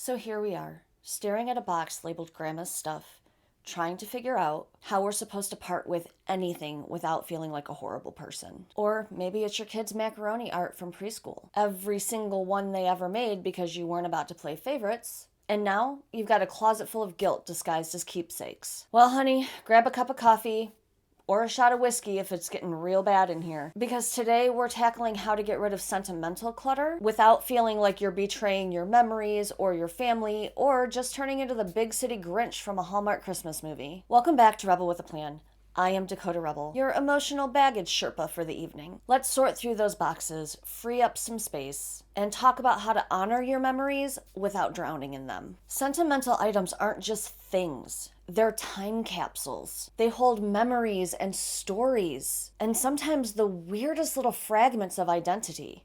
So here we are, staring at a box labeled Grandma's Stuff, trying to figure out how we're supposed to part with anything without feeling like a horrible person. Or maybe it's your kid's macaroni art from preschool. Every single one they ever made because you weren't about to play favorites. And now you've got a closet full of guilt disguised as keepsakes. Well, honey, grab a cup of coffee, or a shot of whiskey if it's getting real bad in here. Because today we're tackling how to get rid of sentimental clutter without feeling like you're betraying your memories or your family or just turning into the big city Grinch from a Hallmark Christmas movie. Welcome back to Rebel with a Plan. I am Dakota Rebel, your emotional baggage Sherpa for the evening. Let's sort through those boxes, free up some space, and talk about how to honor your memories without drowning in them. Sentimental items aren't just things. They're time capsules. They hold memories and stories, and sometimes the weirdest little fragments of identity.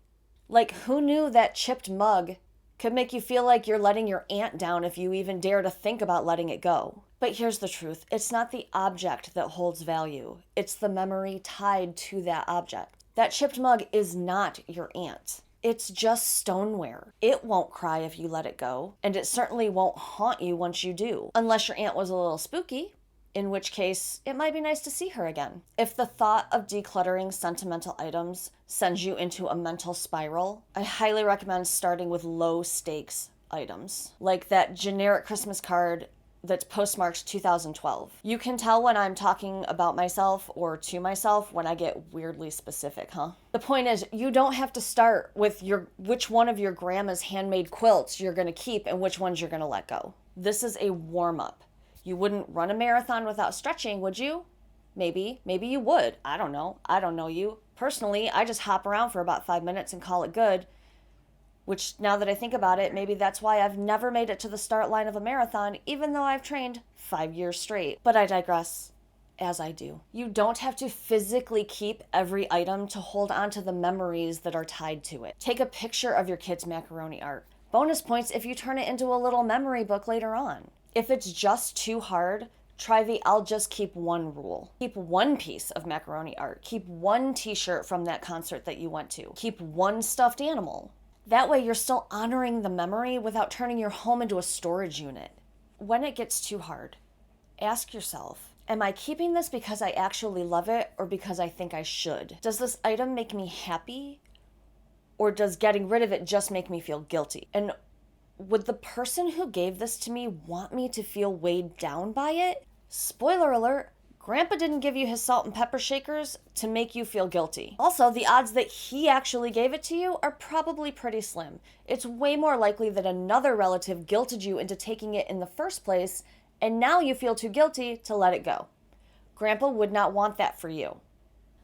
Like, who knew that chipped mug could make you feel like you're letting your aunt down if you even dare to think about letting it go? But here's the truth. It's not the object that holds value. It's the memory tied to that object. That chipped mug is not your aunt. It's just stoneware. It won't cry if you let it go, and it certainly won't haunt you once you do, unless your aunt was a little spooky, in which case it might be nice to see her again. If the thought of decluttering sentimental items sends you into a mental spiral, I highly recommend starting with low stakes items, like that generic Christmas card that's postmarked 2012. You can tell when I'm talking about myself or to myself when I get weirdly specific, huh? The point is, you don't have to start with which one of your grandma's handmade quilts you're gonna keep and which ones you're gonna let go. This is a warm-up. You wouldn't run a marathon without stretching, would you? Maybe you would. I don't know. I don't know you. Personally, I just hop around for about 5 minutes and call it good. Which, now that I think about it, maybe that's why I've never made it to the start line of a marathon, even though I've trained 5 years straight. But I digress, as I do. You don't have to physically keep every item to hold on to the memories that are tied to it. Take a picture of your kid's macaroni art. Bonus points if you turn it into a little memory book later on. If it's just too hard, try the I'll just keep one rule. Keep one piece of macaroni art. Keep one t-shirt from that concert that you went to. Keep one stuffed animal. That way you're still honoring the memory without turning your home into a storage unit. When it gets too hard, ask yourself, am I keeping this because I actually love it or because I think I should? Does this item make me happy? Or does getting rid of it just make me feel guilty? And would the person who gave this to me want me to feel weighed down by it? Spoiler alert, Grandpa didn't give you his salt and pepper shakers to make you feel guilty. Also, the odds that he actually gave it to you are probably pretty slim. It's way more likely that another relative guilted you into taking it in the first place, and now you feel too guilty to let it go. Grandpa would not want that for you.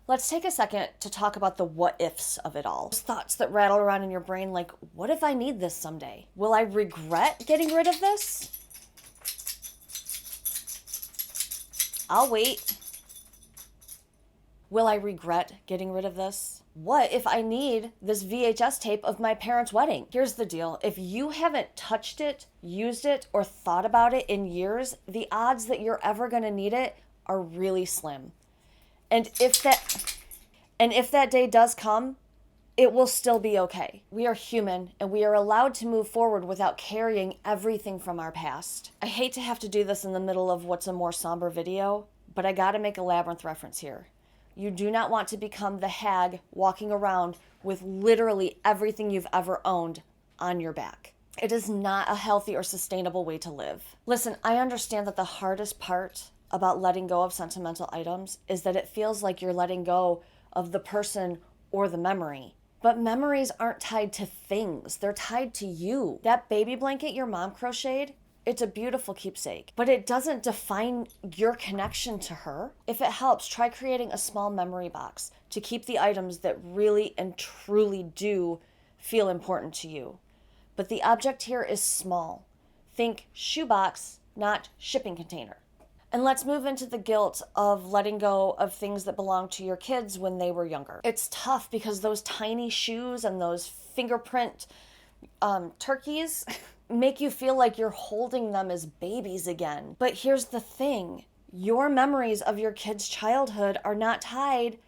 Let's take a second to talk about the what-ifs of it all. Those thoughts that rattle around in your brain like, what if I need this someday? Will I regret getting rid of this? I'll wait. Will I regret getting rid of this? What if I need this VHS tape of my parents' wedding? Here's the deal. If you haven't touched it, used it, or thought about it in years, the odds that you're ever going to need it are really slim. And if that day does come, it will still be okay. We are human, and we are allowed to move forward without carrying everything from our past. I hate to have to do this in the middle of what's a more somber video, but I gotta make a Labyrinth reference here. You do not want to become the hag walking around with literally everything you've ever owned on your back. It is not a healthy or sustainable way to live. Listen, I understand that the hardest part about letting go of sentimental items is that it feels like you're letting go of the person or the memory. But memories aren't tied to things. They're tied to you. That baby blanket your mom crocheted, it's a beautiful keepsake, but it doesn't define your connection to her. If it helps, try creating a small memory box to keep the items that really and truly do feel important to you. But the object here is small. Think shoebox, not shipping container. And let's move into the guilt of letting go of things that belonged to your kids when they were younger. It's tough because those tiny shoes and those fingerprint turkeys make you feel like you're holding them as babies again. But here's the thing. Your memories of your kid's childhood are not tied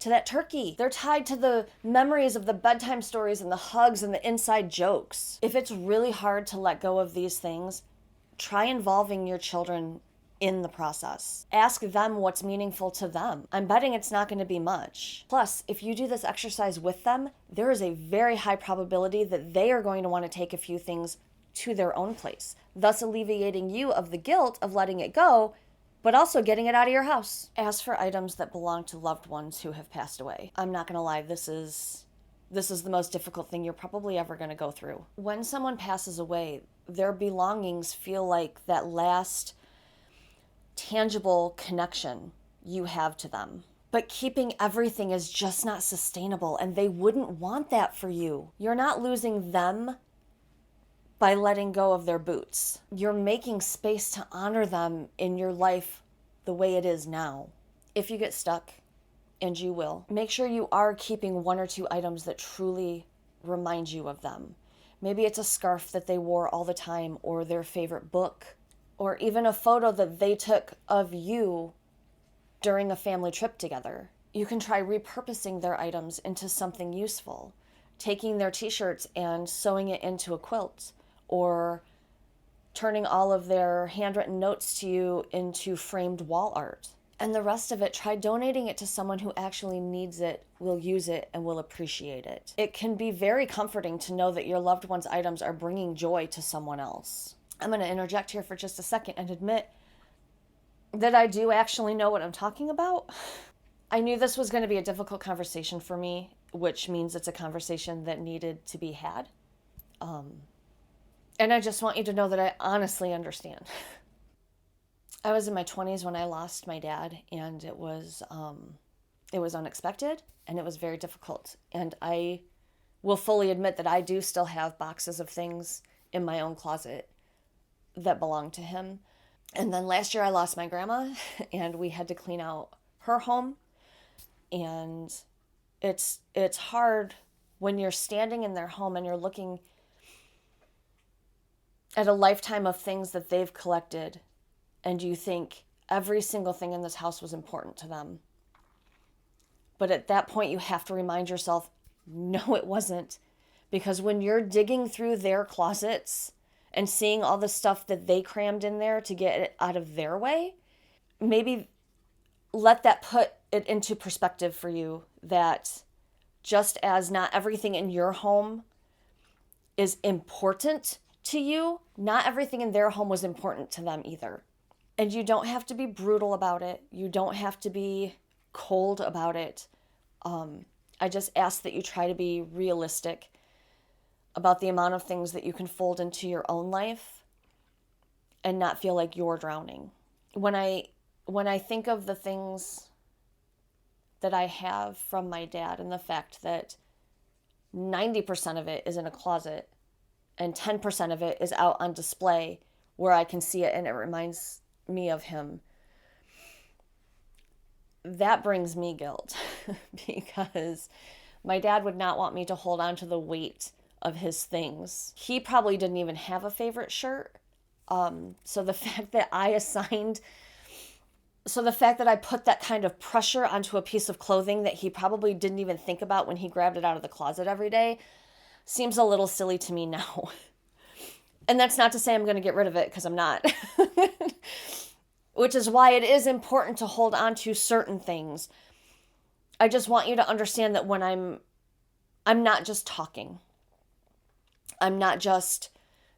to that turkey. They're tied to the memories of the bedtime stories and the hugs and the inside jokes. If it's really hard to let go of these things, try involving your children in the process. Ask them what's meaningful to them. I'm betting it's not going to be much. Plus, if you do this exercise with them, there is a very high probability that they are going to want to take a few things to their own place, thus alleviating you of the guilt of letting it go, but also getting it out of your house. Ask for items that belong to loved ones who have passed away. I'm not going to lie, this is the most difficult thing you're probably ever going to go through. When someone passes away, their belongings feel like that last tangible connection you have to them. But keeping everything is just not sustainable, and they wouldn't want that for you. You're not losing them by letting go of their boots. You're making space to honor them in your life the way it is now. If you get stuck, and you will, make sure you are keeping one or two items that truly remind you of them. Maybe it's a scarf that they wore all the time, or their favorite book, or even a photo that they took of you during a family trip together. You can try repurposing their items into something useful, taking their t-shirts and sewing it into a quilt, or turning all of their handwritten notes to you into framed wall art. And the rest of it, try donating it to someone who actually needs it, will use it, and will appreciate it. It can be very comforting to know that your loved one's items are bringing joy to someone else. I'm going to interject here for just a second and admit that I do actually know what I'm talking about. I knew this was going to be a difficult conversation for me, which means it's a conversation that needed to be had. And I just want you to know that I honestly understand. I was in my 20s when I lost my dad, and it was unexpected, and it was very difficult. And I will fully admit that I do still have boxes of things in my own closet that belong to him. And then last year I lost my grandma, and we had to clean out her home. And it's hard when you're standing in their home and you're looking at a lifetime of things that they've collected, and you think every single thing in this house was important to them. But at that point, you have to remind yourself, no, it wasn't. Because when you're digging through their closets and seeing all the stuff that they crammed in there to get it out of their way, maybe let that put it into perspective for you, that just as not everything in your home is important to you, not everything in their home was important to them either. And you don't have to be brutal about it. You don't have to be cold about it. I just ask that you try to be realistic about the amount of things that you can fold into your own life and not feel like you're drowning. When I think of the things that I have from my dad, and the fact that 90% of it is in a closet and 10% of it is out on display where I can see it and it reminds me of him, that brings me guilt because my dad would not want me to hold on to the weight of his things. He probably didn't even have a favorite shirt. So the fact that I put that kind of pressure onto a piece of clothing that he probably didn't even think about when he grabbed it out of the closet every day seems a little silly to me now. And that's not to say I'm going to get rid of it, because I'm not. Which is why it is important to hold on to certain things. I just want you to understand that when I'm not just talking. I'm not just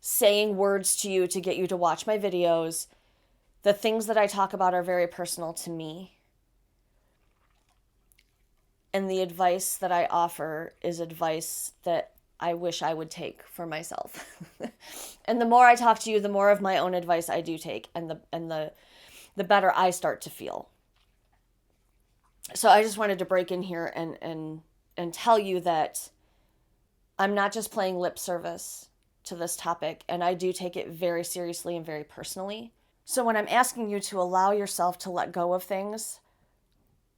saying words to you to get you to watch my videos. The things that I talk about are very personal to me. And the advice that I offer is advice that I wish I would take for myself. And the more I talk to you, the more of my own advice I do take, and the better I start to feel. So I just wanted to break in here and tell you that I'm not just playing lip service to this topic, and I do take it very seriously and very personally. So when I'm asking you to allow yourself to let go of things,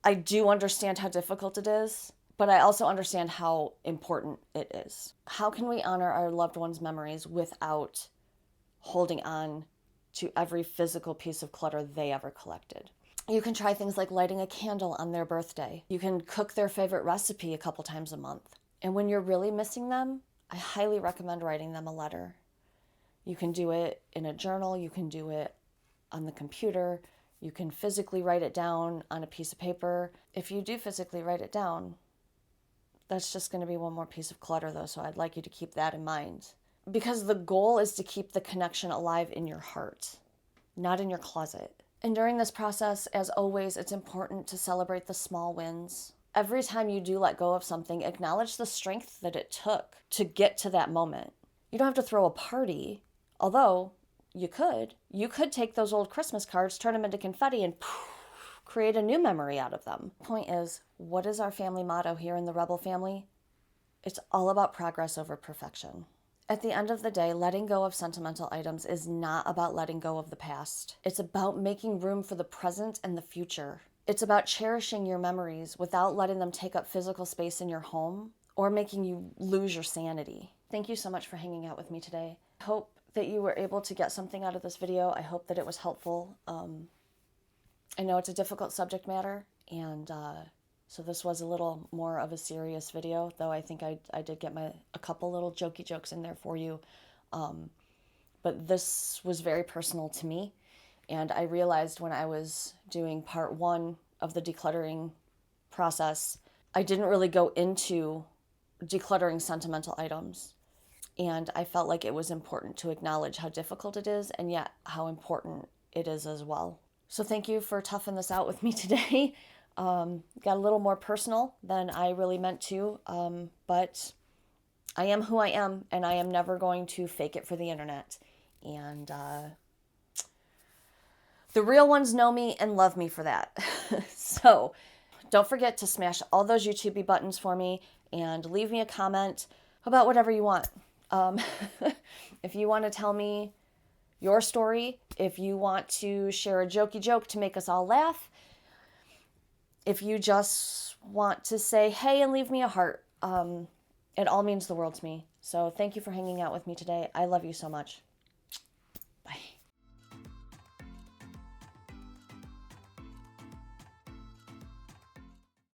I do understand how difficult it is, but I also understand how important it is. How can we honor our loved ones' memories without holding on to every physical piece of clutter they ever collected? You can try things like lighting a candle on their birthday. You can cook their favorite recipe a couple times a month. And when you're really missing them, I highly recommend writing them a letter. You can do it in a journal, you can do it on the computer, you can physically write it down on a piece of paper. If you do physically write it down, that's just going to be one more piece of clutter though, so I'd like you to keep that in mind. Because the goal is to keep the connection alive in your heart, not in your closet. And during this process, as always, it's important to celebrate the small wins. Every time you do let go of something, acknowledge the strength that it took to get to that moment. You don't have to throw a party, although you could. You could take those old Christmas cards, turn them into confetti, and create a new memory out of them. Point is, what is our family motto here in the Rebel family? It's all about progress over perfection. At the end of the day, letting go of sentimental items is not about letting go of the past. It's about making room for the present and the future. It's about cherishing your memories without letting them take up physical space in your home or making you lose your sanity. Thank you so much for hanging out with me today. I hope that you were able to get something out of this video. I hope that it was helpful. I know it's a difficult subject matter, and so this was a little more of a serious video, though I think I did get a couple little jokey jokes in there for you. But this was very personal to me, and I realized when I was doing part 1 of the decluttering process, I didn't really go into decluttering sentimental items. And I felt like it was important to acknowledge how difficult it is, and yet how important it is as well. So thank you for toughing this out with me today. Got a little more personal than I really meant to, but I am who I am, and I am never going to fake it for the internet. And the real ones know me and love me for that. So don't forget to smash all those YouTube buttons for me and leave me a comment about whatever you want. If you want to tell me your story, if you want to share a jokey joke to make us all laugh, if you just want to say hey and leave me a heart, it all means the world to me. So thank you for hanging out with me today. I love you so much. Bye.